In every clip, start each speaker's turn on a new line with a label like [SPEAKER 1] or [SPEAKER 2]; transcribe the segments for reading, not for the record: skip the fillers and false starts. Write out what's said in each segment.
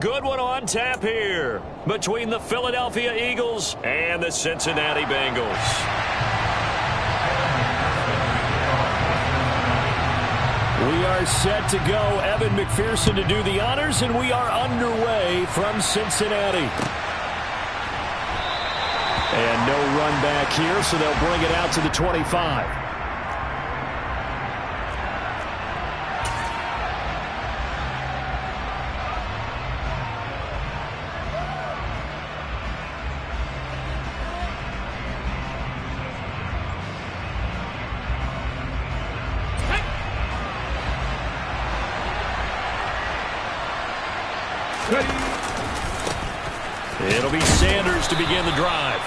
[SPEAKER 1] Good one on tap here between the Philadelphia Eagles and the Cincinnati Bengals.
[SPEAKER 2] We are set to go. Evan McPherson to do the honors, and we are underway from Cincinnati. And no run back here, so they'll bring it out to the 25.
[SPEAKER 1] It'll be Sanders to begin the drive.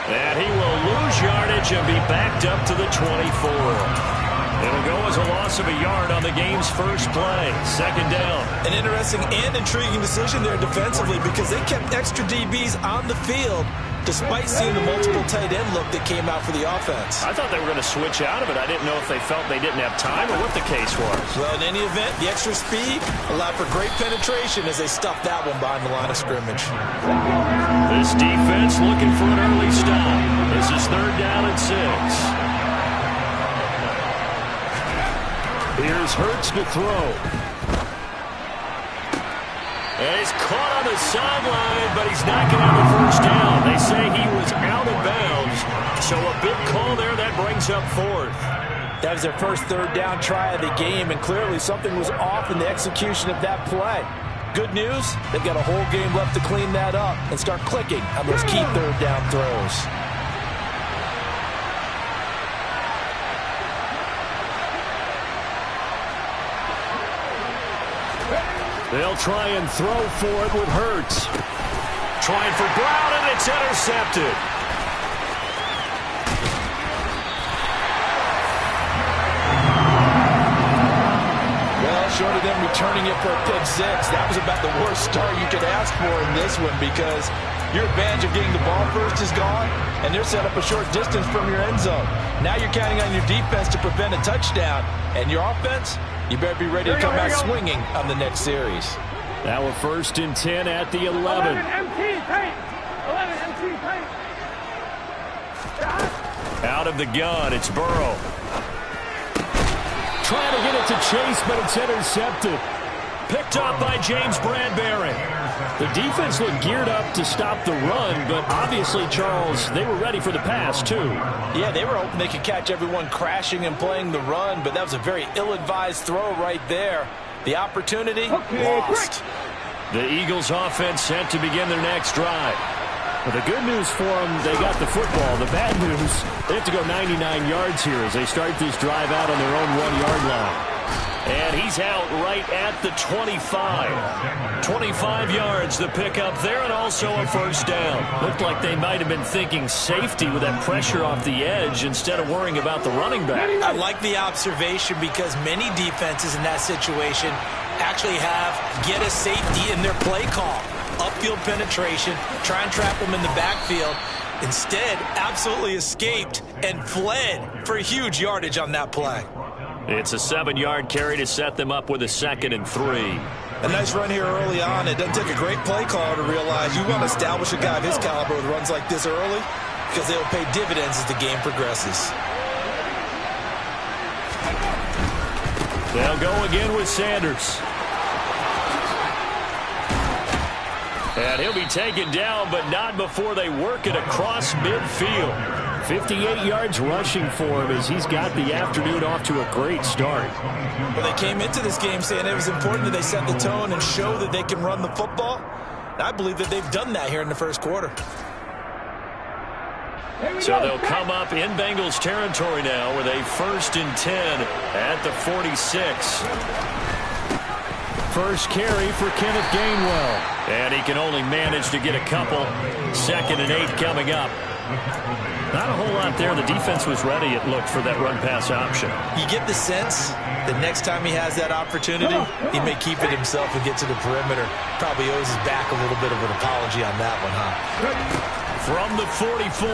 [SPEAKER 1] And he will lose yardage and be backed up to the 24. It'll go as a loss of a yard on the game's first play. Second down.
[SPEAKER 3] An interesting and intriguing decision there defensively because they kept extra DBs on the field despite seeing the multiple tight end look that came out for the offense.
[SPEAKER 1] I thought they were going to switch out of it. I didn't know if they felt they didn't have time or what the case was.
[SPEAKER 3] Well, in any event, the extra speed allowed for great penetration as they stuffed that one behind the line of scrimmage.
[SPEAKER 1] This defense looking for an early stop. This is third down and 6.
[SPEAKER 2] Here's Hurts to throw.
[SPEAKER 1] And he's caught on the sideline, but he's not going to have a first down. They say he was out of bounds. So a big call there that brings up fourth.
[SPEAKER 3] That was their first third down try of the game, and clearly something was off in the execution of that play. Good news, they've got a whole game left to clean that up and start clicking on those key third down throws.
[SPEAKER 2] They'll try and throw for it with Hurts.
[SPEAKER 1] Trying for Brown, and it's intercepted.
[SPEAKER 3] Well, short of them returning it for a pick six, that was about the worst start you could ask for in this one because your advantage of getting the ball first is gone, and they're set up a short distance from your end zone. Now you're counting on your defense to prevent a touchdown, and your offense, you better be ready to come out swinging on the next series.
[SPEAKER 2] Now we're first and 10 at the 11.
[SPEAKER 4] 11 empty paint. 11 empty paint.
[SPEAKER 1] Out of the gun, it's Burrow.
[SPEAKER 2] Trying to get it to Chase, but it's intercepted.
[SPEAKER 1] Picked up by James Bradbury.
[SPEAKER 2] The defense looked geared up to stop the run, but obviously, Charles, they were ready for the pass, too.
[SPEAKER 3] Yeah, they were hoping they could catch everyone crashing and playing the run, but that was a very ill-advised throw right there. The opportunity lost.
[SPEAKER 1] The Eagles offense set to begin their next drive.
[SPEAKER 2] Well, the good news for them, they got the football. The bad news, they have to go 99 yards here as they start this drive out on their own 1-yard line.
[SPEAKER 1] And he's out right at the 25. 25 yards, the pickup there, and also a first down.
[SPEAKER 2] Looked like they might have been thinking safety with that pressure off the edge instead of worrying about the running back.
[SPEAKER 3] I like the observation because many defenses in that situation actually have get a safety in their play call. Upfield penetration, try and trap them in the backfield. Instead, absolutely escaped and fled for huge yardage on that play.
[SPEAKER 1] It's a 7-yard carry to set them up with a 2nd and 3.
[SPEAKER 3] A nice run here early on. It doesn't take a great play caller to realize you want to establish a guy of his caliber with runs like this early because they will pay dividends as the game progresses.
[SPEAKER 1] They'll go again with Sanders. And he'll be taken down, but not before they work it across midfield.
[SPEAKER 2] 58 yards rushing for him as he's got the afternoon off to a great start.
[SPEAKER 3] Well, they came into this game saying it was important that they set the tone and show that they can run the football. And I believe that they've done that here in the first quarter.
[SPEAKER 1] So they'll come up in Bengals territory now with a 1st and 10 at the 46.
[SPEAKER 2] First carry for Kenneth Gainwell.
[SPEAKER 1] And he can only manage to get a couple. 2nd and 8 coming up.
[SPEAKER 2] Not a whole lot there. The defense was ready, it looked, for that run-pass option.
[SPEAKER 3] You get the sense that next time he has that opportunity, he may keep it himself and get to the perimeter. Probably owes his back a little bit of an apology on that one, huh?
[SPEAKER 1] From the 44,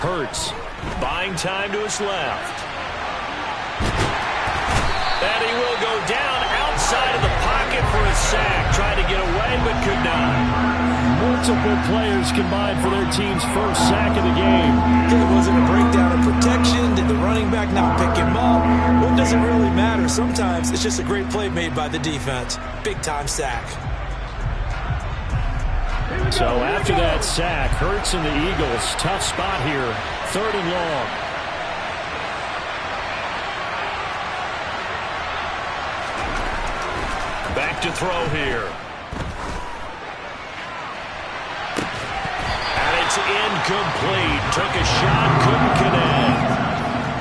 [SPEAKER 1] Hurts buying time to his left. And he will go down outside of the pocket for a the sack. Tried to get away, but could not.
[SPEAKER 2] Multiple players combined for their team's first sack of the game.
[SPEAKER 3] It wasn't a breakdown of protection. Did the running back not pick him up? Well, it doesn't really matter. Sometimes it's just a great play made by the defense. Big-time sack.
[SPEAKER 2] So after that sack, Hurts and the Eagles, tough spot here, 3rd and long.
[SPEAKER 1] Back to throw here. And it's incomplete. Took a shot, couldn't connect.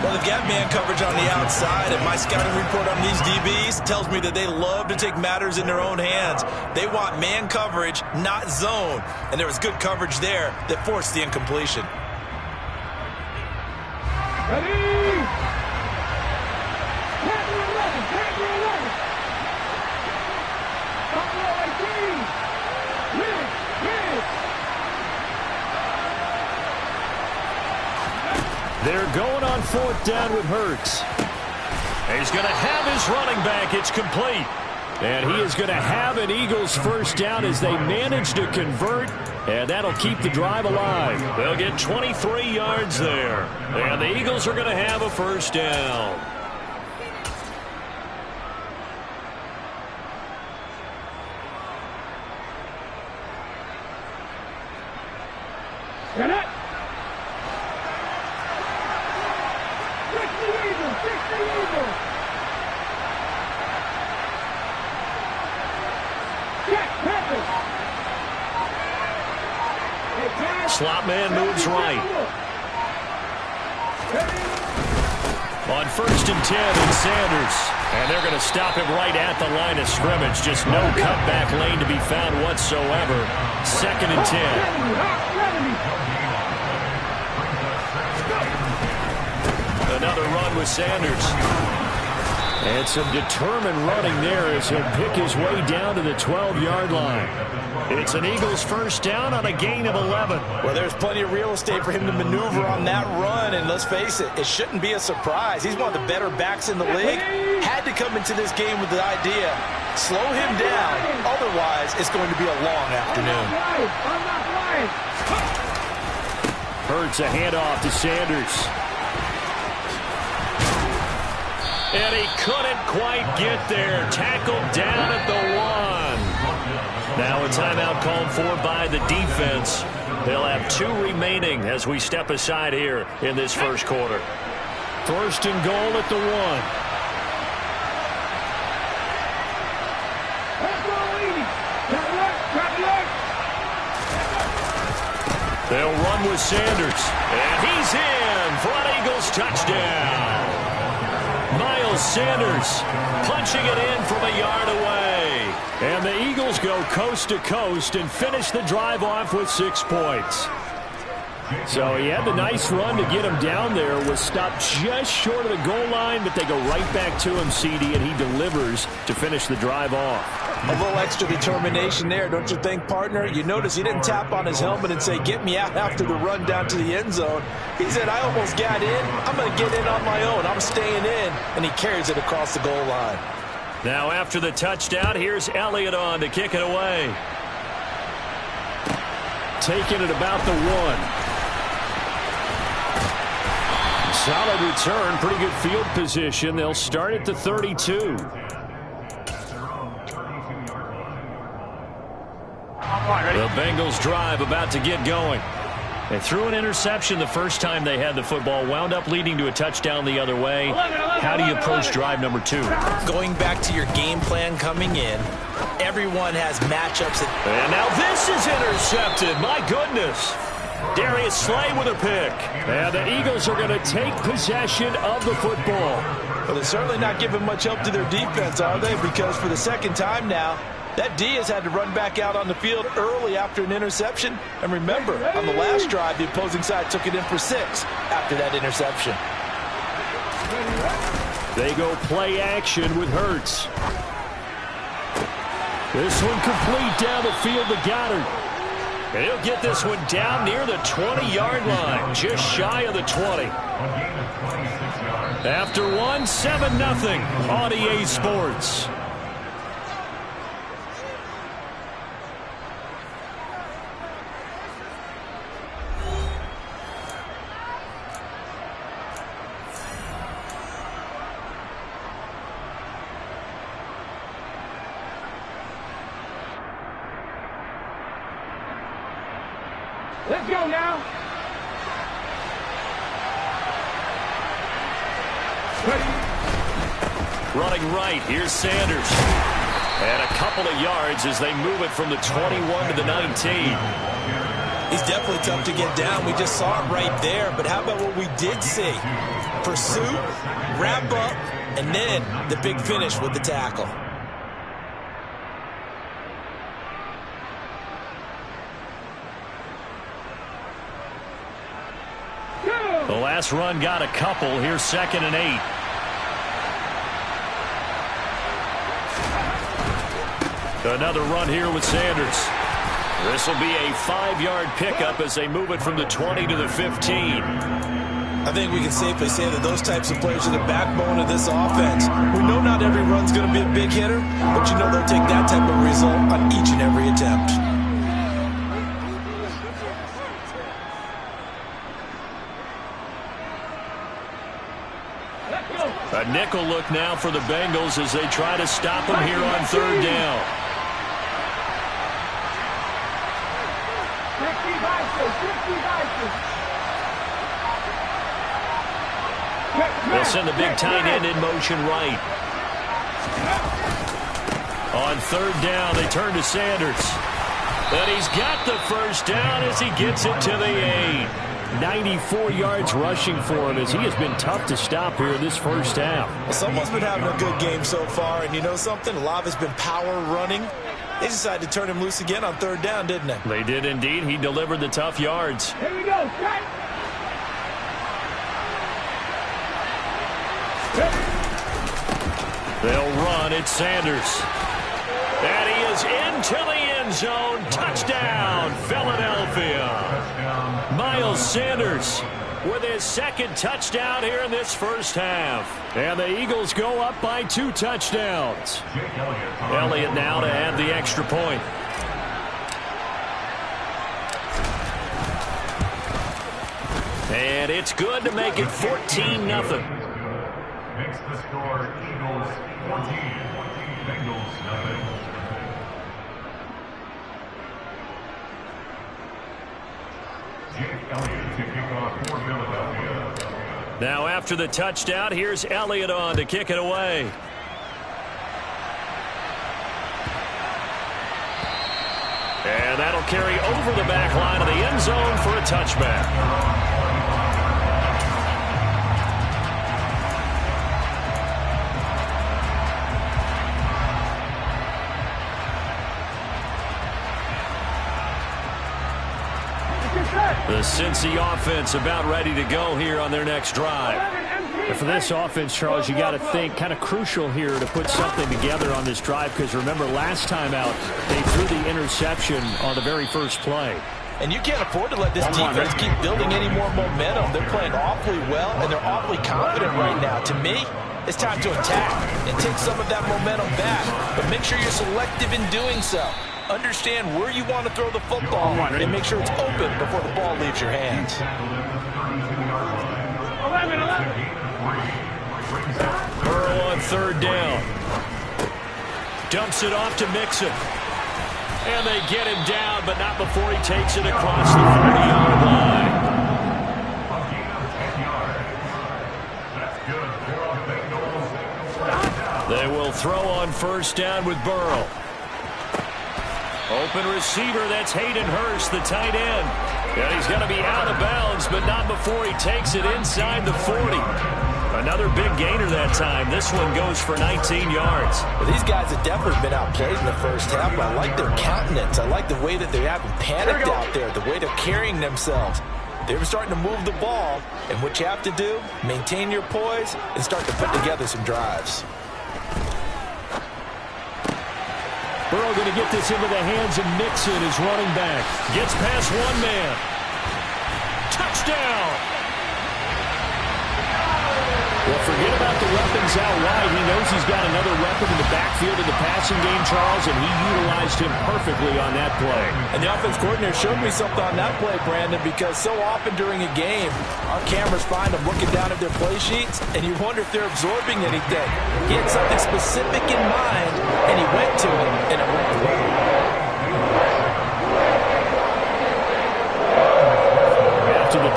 [SPEAKER 3] Well, they've got man coverage on the outside, and my scouting report on these DBs tells me that they love to take matters in their own hands. They want man coverage, not zone. And there was good coverage there that forced the incompletion.
[SPEAKER 4] Ready? Tackle 11, tackle 11. Buffalo 18. Rid.
[SPEAKER 2] They're going on 4th down with Hurts.
[SPEAKER 1] He's going to have his running back. It's complete.
[SPEAKER 2] And he is going to have an Eagles first down as they manage to convert, and that'll keep the drive alive.
[SPEAKER 1] They'll get 23 yards there. And the Eagles are going to have a first down.
[SPEAKER 4] Get it.
[SPEAKER 1] Slot man moves right. On 1st and 10 in Sanders. And they're going to stop him right at the line of scrimmage. Just no cutback lane to be found whatsoever. 2nd and 10. Another run with Sanders.
[SPEAKER 2] And some determined running there as he'll pick his way down to the 12-yard line.
[SPEAKER 1] It's an Eagles first down on a gain of 11.
[SPEAKER 3] Well, there's plenty of real estate for him to maneuver on that run, and let's face it, it shouldn't be a surprise. He's one of the better backs in the league. Had to come into this game with the idea, slow him down, otherwise it's going to be a long afternoon.
[SPEAKER 2] Hurts a handoff to Sanders.
[SPEAKER 1] And he couldn't quite get there. Tackled down at the 1. Now a timeout called for by the defense. They'll have 2 remaining as we step aside here in this first quarter.
[SPEAKER 2] 1st and goal at the 1.
[SPEAKER 1] They'll run with Sanders. And he's in for an Eagles touchdown. Miles Sanders punching it in from a yard away.
[SPEAKER 2] And the Eagles go coast to coast and finish the drive off with 6 points. So he had the nice run to get him down there, was stopped just short of the goal line, but they go right back to him, CD, and he delivers to finish the drive off.
[SPEAKER 3] A little extra determination there, don't you think, partner? You notice he didn't tap on his helmet and say, get me out after the run down to the end zone. He said, I almost got in. I'm going to get in on my own. I'm staying in. And he carries it across the goal line.
[SPEAKER 1] Now after the touchdown, here's Elliott on to kick it away.
[SPEAKER 2] Taking it about the 1. Solid return, pretty good field position. They'll start at the 32.
[SPEAKER 1] The Bengals drive about to get going. They threw an interception the first time they had the football, wound up leading to a touchdown the other way. How do you approach drive number 2?
[SPEAKER 3] Going back to your game plan coming in, everyone has matchups.
[SPEAKER 1] And now this is intercepted. My goodness. Darius Slay with a pick.
[SPEAKER 2] And the Eagles are going to take possession of the football.
[SPEAKER 3] Well, they're certainly not giving much help to their defense, are they? Because for the second time now, that D has had to run back out on the field early after an interception. And remember, on the last drive, the opposing side took it in for 6 after that interception.
[SPEAKER 2] They go play action with Hurts. This one complete down the field to Goddard.
[SPEAKER 1] And he'll get this one down near the 20-yard line, just shy of the 20. After one, 7-0 on EA Sports.
[SPEAKER 4] Let's go now.
[SPEAKER 1] Running right, here's Sanders. And a couple of yards as they move it from the 21 to the 19.
[SPEAKER 3] He's definitely tough to get down. We just saw it right there. But how about what we did see? Pursuit, wrap up, and then the big finish with the tackle.
[SPEAKER 1] The last run got a couple. Here's 2nd and 8. Another run here with Sanders. This will be a 5-yard pickup as they move it from the 20 to the 15.
[SPEAKER 3] I think we can safely say that those types of players are the backbone of this offense. We know not every run's going to be a big hitter, but you know they'll take that type of result on each and every attempt.
[SPEAKER 1] A nickel look now for the Bengals as they try to stop them here on 3rd down. They'll send the big tight end in motion right. On 3rd down, they turn to Sanders. And he's got the first down as he gets it to the 8. 94 yards rushing for him as he has been tough to stop here in this first half.
[SPEAKER 3] Well, someone's been having a good game so far, and you know something? A lot of it's been power running. They decided to turn him loose again on 3rd down, didn't they?
[SPEAKER 1] They did indeed. He delivered the tough yards.
[SPEAKER 4] Here we go, set.
[SPEAKER 1] They'll run. It's Sanders. And he is into the end zone. Touchdown, Philadelphia. Miles Sanders with his 2nd touchdown here in this first half. And the Eagles go up by 2 touchdowns. Elliott now to add the extra point. And it's good to make it 14-0.
[SPEAKER 5] Makes the score Eagles 14, Bengals nothing. Jake Elliott to kick off for Philadelphia.
[SPEAKER 1] Now after the touchdown, here's Elliott on to kick it away. And that'll carry over the back line of the end zone for a touchback. The Cincy offense about ready to go here on their next drive.
[SPEAKER 2] And for this offense, Charles, you got to think kind of crucial here to put something together on this drive because remember last time out they threw the interception on the very first play.
[SPEAKER 3] And you can't afford to let this defense keep building any more momentum. They're playing awfully well, and they're awfully confident right now. To me, it's time to attack and take some of that momentum back, but make sure you're selective in doing so. Understand where you want to throw the football and make sure it's open before the ball leaves your hands.
[SPEAKER 4] 11.
[SPEAKER 1] Burrow on 3rd down. Dumps it off to Mixon. And they get him down, but not before he takes it across the 40-yard line. They will throw on 1st down with Burrow. Open receiver, that's Hayden Hurst, the tight end. And he's going to be out of bounds, but not before he takes it inside the 40. Another big gainer that time. This one goes for 19 yards.
[SPEAKER 3] Well, these guys have definitely been outplayed in the first half, but I like their countenance. I like the way that they haven't panicked out there, the way they're carrying themselves. They're starting to move the ball, and what you have to do, maintain your poise and start to put together some drives.
[SPEAKER 2] Burrow going to get this into the hands of Mixon, his running back.
[SPEAKER 1] Gets past one man. Touchdown!
[SPEAKER 2] Well, forget about the weapons out wide. He knows he's got another weapon in the backfield of the passing game, Charles, and he utilized him perfectly on that play.
[SPEAKER 3] And the offense coordinator showed me something on that play, Brandon, because so often during a game, our cameras find them looking down at their play sheets, and you wonder if they're absorbing anything. He had something specific in mind, and he went to it, and it worked well.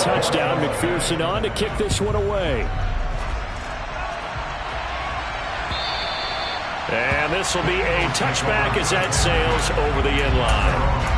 [SPEAKER 2] touchdown. McPherson on to kick this one away.
[SPEAKER 1] And this will be a touchback as that sails over the end line.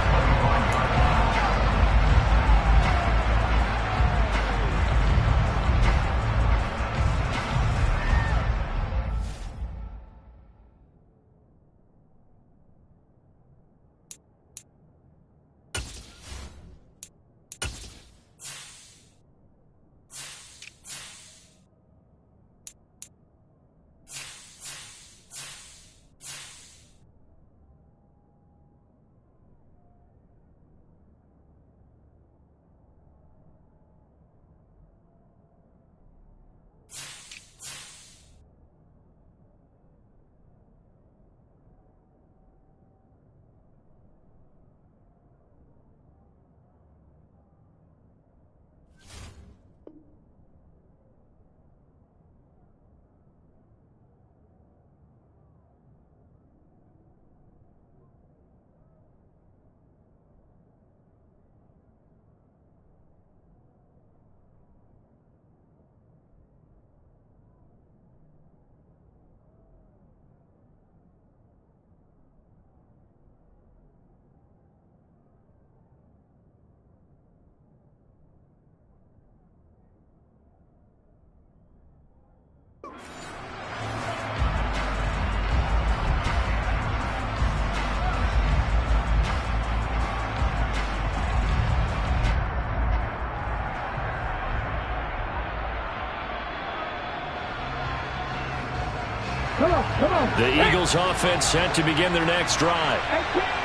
[SPEAKER 1] The Eagles offense set to begin their next drive.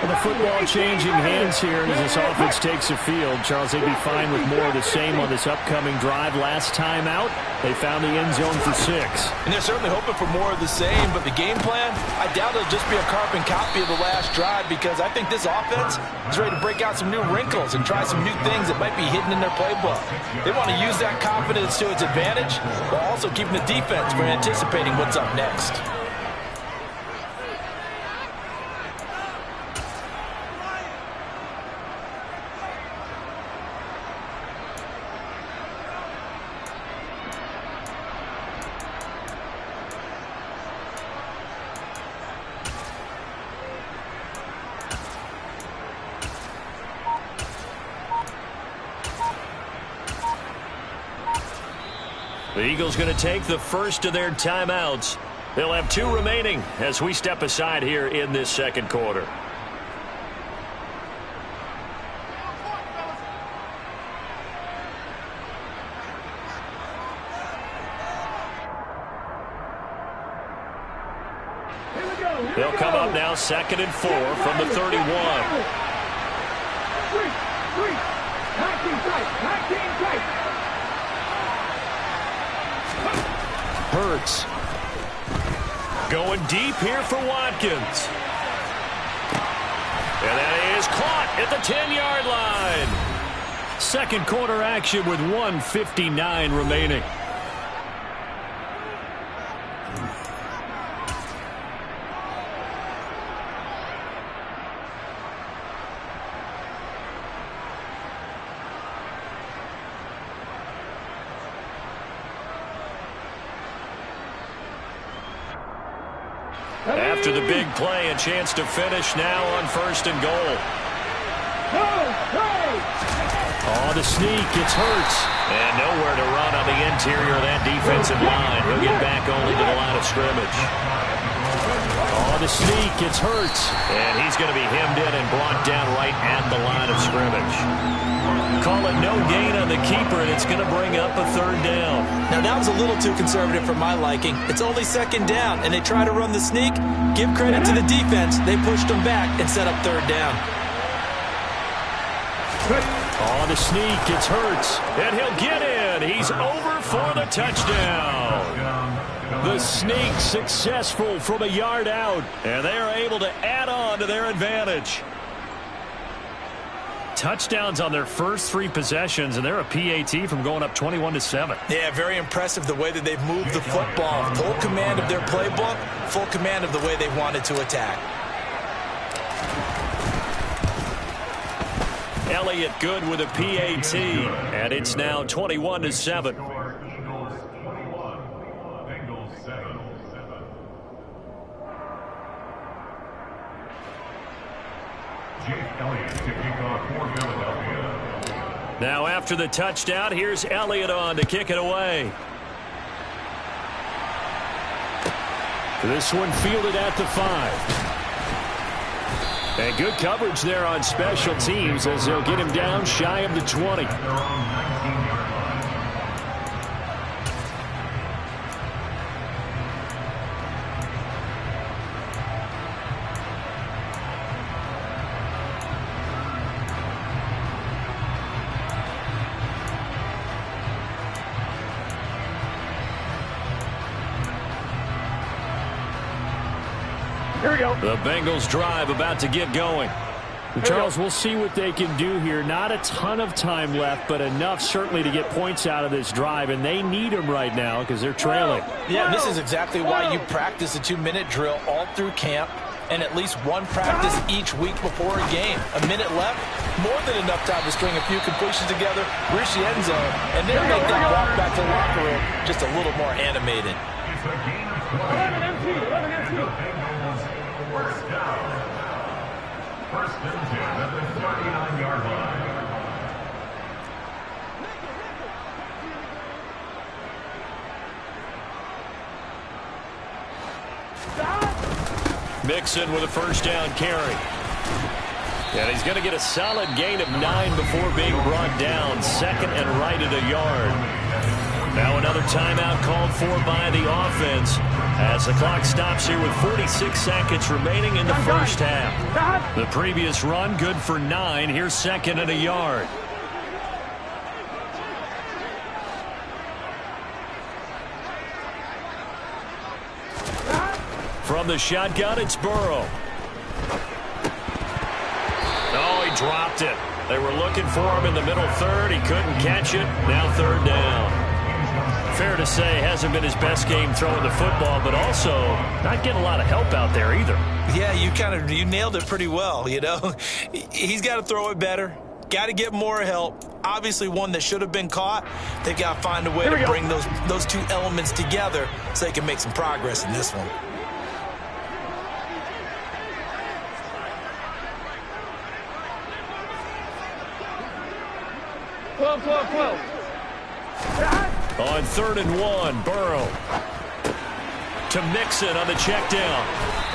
[SPEAKER 2] Well, the football changing hands here, and as this offense takes the field, Charles, they'd be fine with more of the same on this upcoming drive. Last time out, they found the end zone for 6.
[SPEAKER 3] And they're certainly hoping for more of the same, but the game plan, I doubt it'll just be a carbon copy of the last drive, because I think this offense is ready to break out some new wrinkles and try some new things that might be hidden in their playbook. They want to use that confidence to its advantage while also keeping the defense from anticipating what's up next.
[SPEAKER 1] The Eagles going to take the first of their timeouts. They'll have 2 remaining as we step aside here in this second quarter. They'll come up now 2nd and 4 from the 31. Hurts. Going deep here for Watkins. And that is caught at the 10-yard line.
[SPEAKER 2] Second quarter action with 1:59 remaining.
[SPEAKER 1] After the big play, a chance to finish now on 1st and goal.
[SPEAKER 2] Oh, the sneak. It's Hurts.
[SPEAKER 1] And nowhere to run on the interior of that defensive line. He'll get back only to the line of scrimmage.
[SPEAKER 2] Oh, the sneak. It's Hurts.
[SPEAKER 1] And he's going to be hemmed in and brought down right at the line of scrimmage. Call it no gain on the keeper, and it's going to bring up a 3rd down.
[SPEAKER 3] Now, that was a little too conservative for my liking. It's only 2nd down, and they try to run the sneak. Give credit to the defense. They pushed them back and set up 3rd down.
[SPEAKER 2] Oh, the sneak. It's Hurts.
[SPEAKER 1] And he'll get in. He's over for the touchdown.
[SPEAKER 2] The sneak successful from a yard out.
[SPEAKER 1] And they are able to add on to their advantage.
[SPEAKER 2] Touchdowns on their first 3 possessions, and they're a PAT from going up 21-7.
[SPEAKER 3] Yeah, very impressive the way that they've moved the football. Full command of their playbook, full command of the way they wanted to attack.
[SPEAKER 1] Elliott good with a PAT. And it's now 21-7.
[SPEAKER 5] Eagles 21, Bengals 7. Jake Elliott to kick off for Philadelphia.
[SPEAKER 1] Now after the touchdown, here's Elliott on to kick it away.
[SPEAKER 2] This one fielded at the 5. And good coverage there on special teams as they'll get him down shy of the 20.
[SPEAKER 5] At their own 19-yard line.
[SPEAKER 2] Here we go.
[SPEAKER 1] The Bengals drive about to get going.
[SPEAKER 2] Charles, we'll see what they can do here. Not a ton of time left, but enough certainly to get points out of this drive, and they need them right now because they're trailing.
[SPEAKER 3] Yeah, and this is exactly why you practice a 2-minute drill all through camp and at least one practice each week before a game. A minute left, more than enough time to string a few completions together, reach the end zone, and then make that walk back to the locker room just a little more animated.
[SPEAKER 5] It's a gain of 20.
[SPEAKER 4] 11 empty.
[SPEAKER 5] Bengals first down. First and 10 at the 39-yard line.
[SPEAKER 1] Mixon with a first down carry. And he's going to get a solid gain of 9 before being brought down. Second and right at a yard. Now another timeout called for by the offense as the clock stops here with 46 seconds remaining in the first half. The previous run good for 9. Here's second and a yard. From the shotgun, it's Burrow. Oh, he dropped it. They were looking for him in the middle third. He couldn't catch it. Now third down. Fair to say, hasn't been his best game throwing the football, but also not getting a lot of help out there either.
[SPEAKER 3] Yeah, you nailed it pretty well, you know. He's got to throw it better. Got to get more help. Obviously one that should have been caught. They've got to find a way to bring those two elements together so they can make some progress in this one.
[SPEAKER 1] On 3rd and 1, Burrow to Mixon on the check down.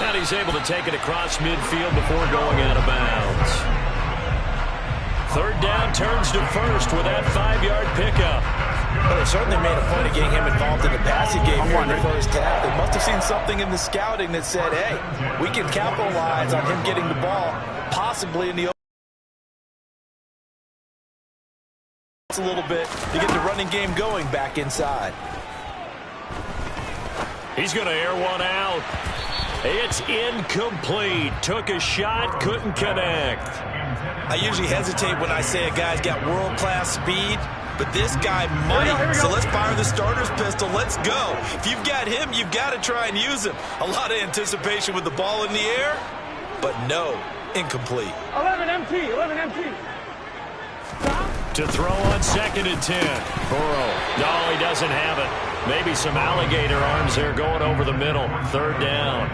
[SPEAKER 1] And he's able to take it across midfield before going out of bounds. Third down turns to first with that 5-yard pickup.
[SPEAKER 3] Well, they certainly made a point of getting him involved in the passing game here in the first half. They must have seen something in the scouting that said, hey, we can capitalize on him getting the ball, possibly in the a little bit to get the running game going back inside.
[SPEAKER 1] He's going to air one out. It's incomplete. Took a shot, couldn't connect.
[SPEAKER 3] I usually hesitate when I say a guy's got world-class speed, but this guy might. So let's fire the starter's pistol. Let's go. If you've got him, you've got to try and use him. A lot of anticipation with the ball in the air, but no, incomplete.
[SPEAKER 4] 11 empty.
[SPEAKER 1] To throw on 2nd and 10. Burrow. No, he doesn't have it. Maybe some alligator arms there going over the middle. Third down.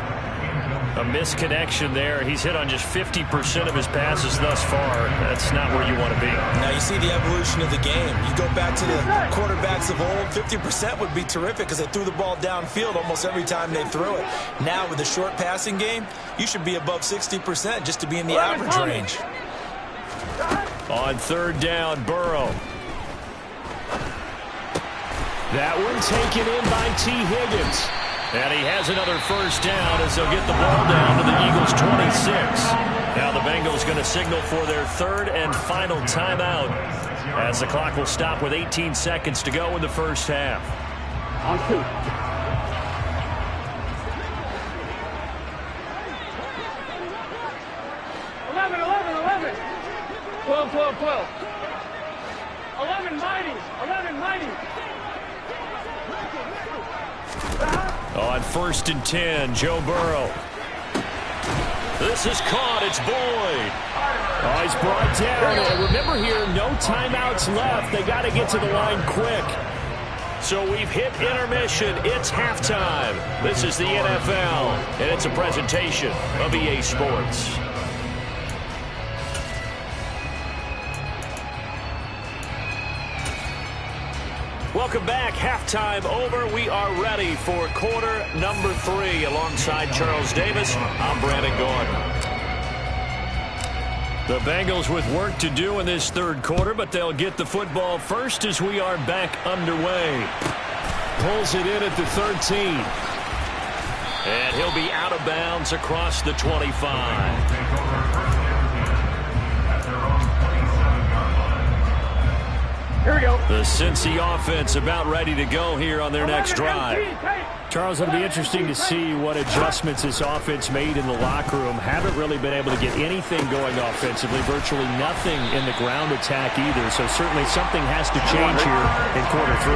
[SPEAKER 1] A misconnection there. He's hit on just 50% of his passes thus far. That's not where you want to be.
[SPEAKER 3] Now you see the evolution of the game. You go back to the quarterbacks of old, 50% would be terrific because they threw the ball downfield almost every time they threw it. Now with the short passing game, you should be above 60% just to be in the average range.
[SPEAKER 1] On 3rd down, Burrow.
[SPEAKER 2] That one taken in by T. Higgins.
[SPEAKER 1] And he has another first down as they'll get the ball down to the Eagles' 26. Now the Bengals going to signal for their 3rd and final timeout as the clock will stop with 18 seconds to go in the first half.
[SPEAKER 4] On 2. 11. 12. 11 mighty.
[SPEAKER 1] On 1st and 10, Joe Burrow. This is caught. It's Boyd. Oh,
[SPEAKER 2] he's brought down. And remember here, no timeouts left. They got to get to the line quick.
[SPEAKER 1] So we've hit intermission. It's halftime. This is the NFL, and it's a presentation of EA Sports. Welcome back. Halftime over. We are ready for quarter number 3. Alongside Charles Davis, I'm Brandon Gordon.
[SPEAKER 2] The Bengals with work to do in this third quarter, but they'll get the football first as we are back underway. Pulls it in at the 13.
[SPEAKER 1] And he'll be out of bounds across the 25.
[SPEAKER 4] Here we go.
[SPEAKER 2] The Cincy offense about ready to go here on their next drive. Charles, it'll be interesting to see what adjustments this offense made in the locker room. Haven't really been able to get anything going offensively, virtually nothing in the ground attack either. So certainly something has to change here in quarter 3.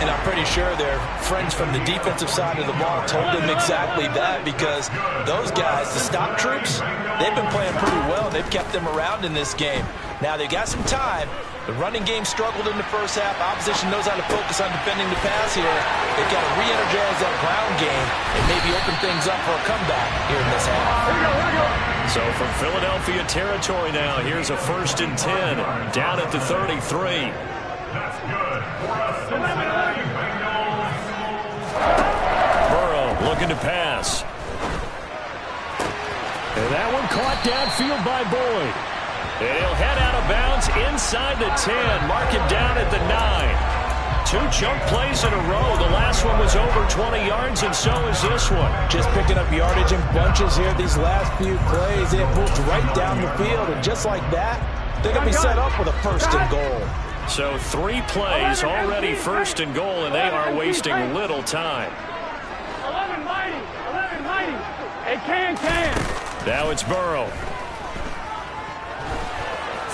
[SPEAKER 3] And I'm pretty sure their friends from the defensive side of the ball told them exactly that, because those guys, the stop troops, they've been playing pretty well. They've kept them around in this game. Now they've got some time. The running game struggled in the first half. Opposition knows how to focus on defending the pass here. They've got to re-energize that ground game and maybe open things up for a comeback here in this half.
[SPEAKER 4] Here we go.
[SPEAKER 1] So from Philadelphia territory now, here's a 1st and 10 down at the 33.
[SPEAKER 5] That's good for us.
[SPEAKER 2] Burrow looking to pass. And that one caught downfield by Boyd. And he'll head out of bounds inside the 10. Mark it down at the 9. 2 chunk plays in a row. The last one was over 20 yards, and so is this one.
[SPEAKER 3] Just picking up yardage in bunches here these last few plays. They have moved right down the field, and just like that, they're going to be set up with a 1st and goal.
[SPEAKER 1] So 3 plays already 1st and goal, and they are wasting little time.
[SPEAKER 4] 11 mighty. Hey, can.
[SPEAKER 2] Now it's Burrow.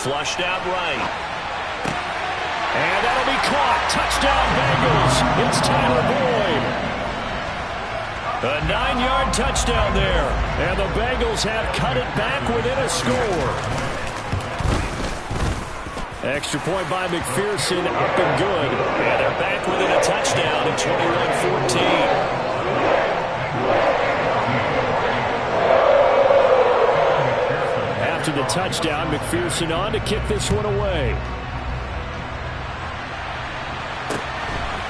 [SPEAKER 1] Flushed out right.
[SPEAKER 2] And that'll be caught. Touchdown, Bengals. It's Tyler Boyd. A 9-yard touchdown there. And the Bengals have cut it back within a score. Extra point by McPherson, up and good.
[SPEAKER 1] And they're back within a touchdown at 21-14.
[SPEAKER 2] After the touchdown, McPherson on to kick this one away.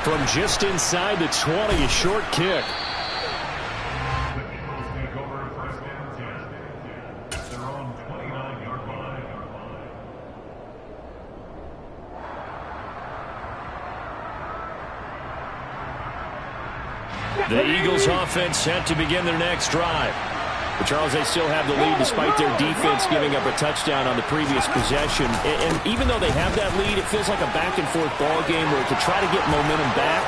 [SPEAKER 2] From just inside the 20, a short kick.
[SPEAKER 5] The Eagles take over 1st and 10 at their own 29-yard line.
[SPEAKER 2] The Eagles offense set to begin their next drive. But Charles, they still have the lead despite their defense giving up a touchdown on the previous possession. And even though they have that lead, it feels like a back-and-forth ball game where to try to get momentum back,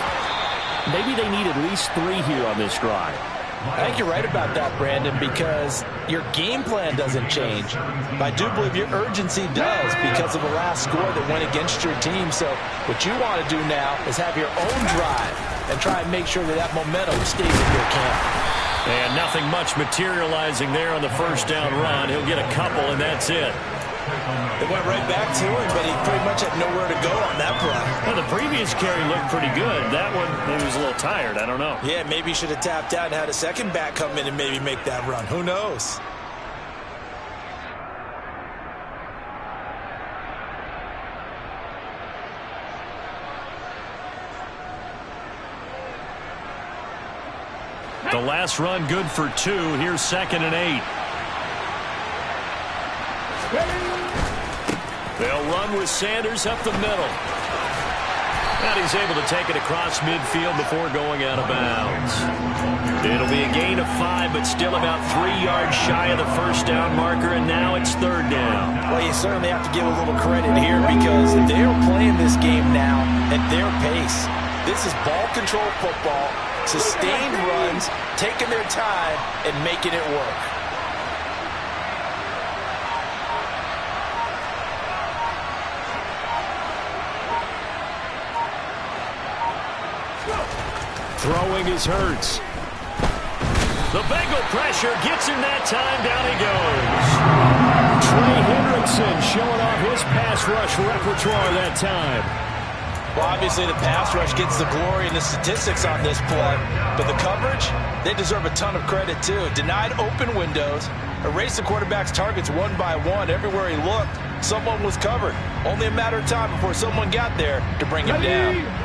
[SPEAKER 2] maybe they need at least 3 here on this drive.
[SPEAKER 3] I think you're right about that, Brandon, because your game plan doesn't change. But I do believe your urgency does because of the last score that went against your team. So what you want to do now is have your own drive and try and make sure that that momentum stays in your camp.
[SPEAKER 1] And nothing much materializing there on the 1st down run. He'll get a couple, and that's it.
[SPEAKER 3] They went right back to him, but he pretty much had nowhere to go on that play.
[SPEAKER 1] Well, the previous carry looked pretty good. That one, he was a little tired. I don't know.
[SPEAKER 3] Yeah, maybe he should have tapped out and had a second back come in and maybe make that run. Who knows?
[SPEAKER 1] The last run good for 2. Here's 2nd and 8. They'll run with Sanders up the middle. And he's able to take it across midfield before going out of bounds. It'll be a gain of 5, but still about 3 yards shy of the 1st down marker, and now it's 3rd down.
[SPEAKER 3] Well, you certainly have to give a little credit here because they're playing this game now at their pace. This is ball control football, sustained runs, taking their time, and making it work.
[SPEAKER 2] Throwing is Hurts.
[SPEAKER 1] The Bengal pressure gets him that time. Down he goes.
[SPEAKER 2] Trey Hendrickson Johnson showing off his pass rush repertoire that time.
[SPEAKER 3] Well, obviously the pass rush gets the glory and the statistics on this play, but the coverage, they deserve a ton of credit too. Denied open windows, erased the quarterback's targets one by one. Everywhere he looked, someone was covered. Only a matter of time before someone got there to bring him down.